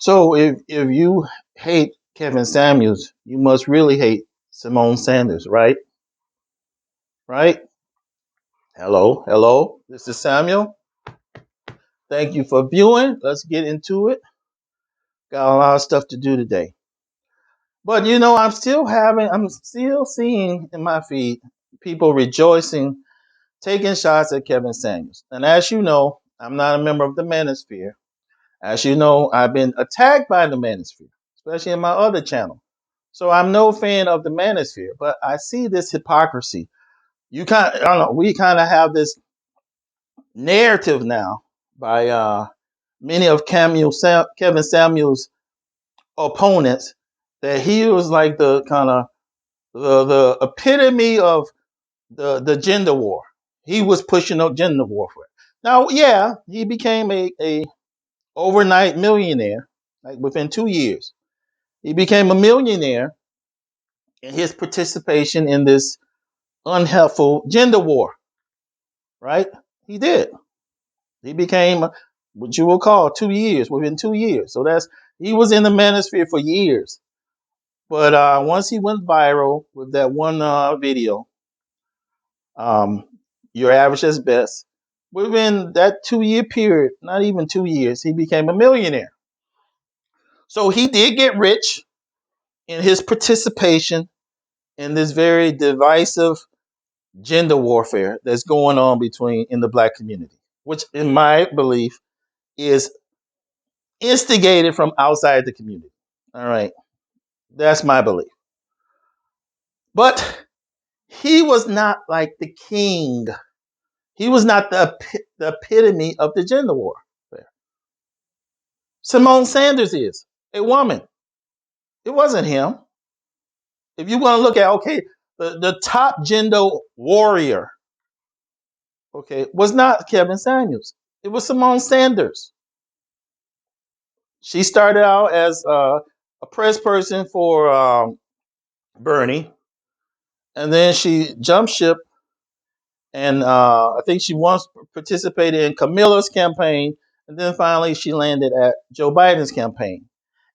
So if you hate Kevin Samuels, you must really hate Symone Sanders, right? Right? Hello, hello. This is Samuel. Thank you for viewing. Let's get into it. Got a lot of stuff to do today. But I'm still seeing in my feed people rejoicing, taking shots at Kevin Samuels. And as you know, I'm not a member of the Manosphere. As you know, I've been attacked by the Manosphere, especially in my other channel. So I'm no fan of the Manosphere, but I see this hypocrisy. I don't know, we kind of have this narrative now by many of Kevin Samuel's opponents that he was like the kind of the epitome of the gender war. He was pushing up gender warfare. Now, yeah, he became a overnight millionaire, like within 2 years. He became a millionaire in his participation in this unhelpful gender war, right? He did. He became what you will call 2 years, within 2 years. So he was in the manosphere for years. But once he went viral with that one video, um, your average is best. Within that 2 year period, not even 2 years, he became a millionaire. So he did get rich in his participation in this very divisive gender warfare that's going on in the black community, which in my belief is instigated from outside the community. All right. That's my belief. But he was not like the king. He was not the epitome of the gender warfare. Symone Sanders is a woman. It wasn't him. If you want to look at, okay, the top gender warrior, okay, was not Kevin Samuels. It was Symone Sanders. She started out as a press person for Bernie, and then she jumped ship, and I think she once participated in Camilla's campaign, and then finally she landed at Joe Biden's campaign.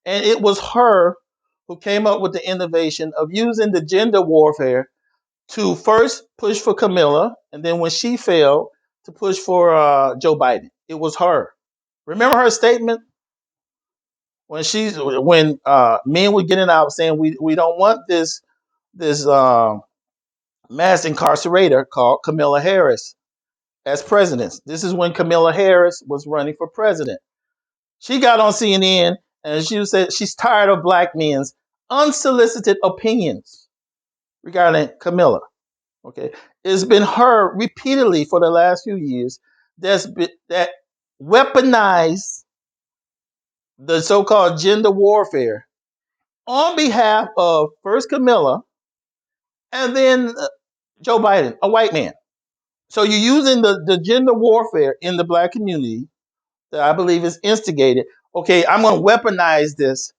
And it was her who came up with the innovation of using the gender warfare to first push for Camilla, and then when she failed, to push for Joe Biden. It was her. Remember her statement when men were getting out saying we don't want this mass incarcerator called Camilla Harris as president. This is when Camilla Harris was running for president. She got on CNN and she said she's tired of black men's unsolicited opinions regarding Camilla. Okay, it's been her repeatedly for the last few years that weaponized the so-called gender warfare on behalf of first Camilla and then Joe Biden, a white man. So you're using the gender warfare in the black community that I believe is instigated. Okay, I'm going to weaponize this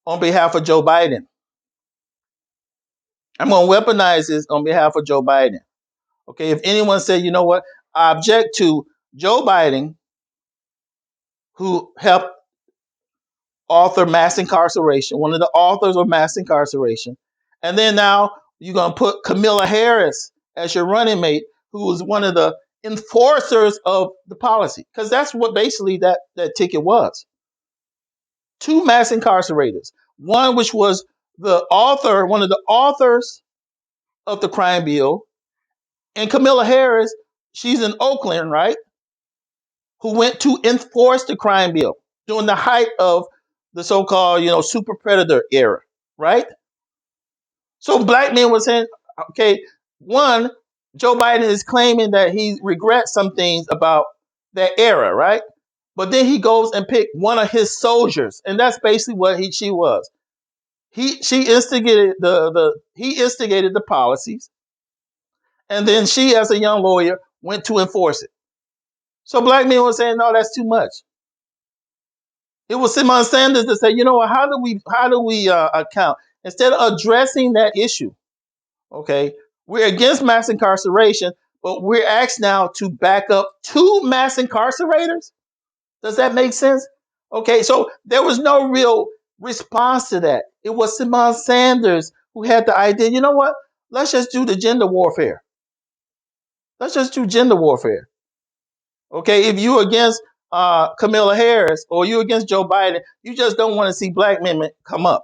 on behalf of Joe Biden. I'm going to weaponize this on behalf of Joe Biden. Okay, if anyone said, you know what, I object to Joe Biden, who helped author mass incarceration, one of the authors of mass incarceration, and then now you're going to put Camilla Harris as your running mate, who was one of the enforcers of the policy, because that's what basically that ticket was. Two mass incarcerators, one which was one of the authors of the crime bill, and Camilla Harris, she's in Oakland, right? Who went to enforce the crime bill during the height of the so-called, super predator era, right? So black men were saying, okay, one, Joe Biden is claiming that he regrets some things about that era, right? But then he goes and picked one of his soldiers, and that's basically what she was. She instigated he instigated the policies, and then she, as a young lawyer, went to enforce it. So black men were saying, no, that's too much. It was Symone Sanders that said, you know what, how do we account? Instead of addressing that issue, okay, we're against mass incarceration, but we're asked now to back up two mass incarcerators? Does that make sense? Okay, so there was no real response to that. It was Symone Sanders who had the idea, you know what? Let's just do the gender warfare. Let's just do gender warfare. Okay, if you against Kamala Harris or you against Joe Biden, you just don't want to see black women come up.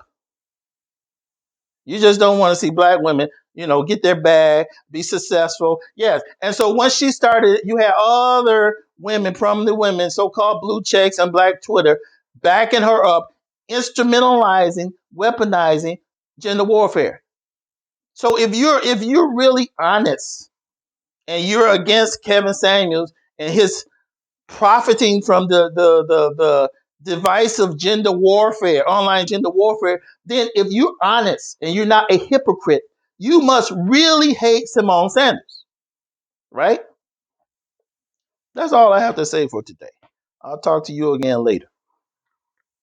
You just don't want to see black women, get their bag, be successful. Yes. And so once she started, you had other women, prominent women, so-called blue checks and black Twitter, backing her up, instrumentalizing, weaponizing gender warfare. So if you're really honest and you're against Kevin Samuels and his profiting from the device of gender warfare, online gender warfare, then if you're honest and you're not a hypocrite, you must really hate Symone Sanders, right? That's all I have to say for today. I'll talk to you again later.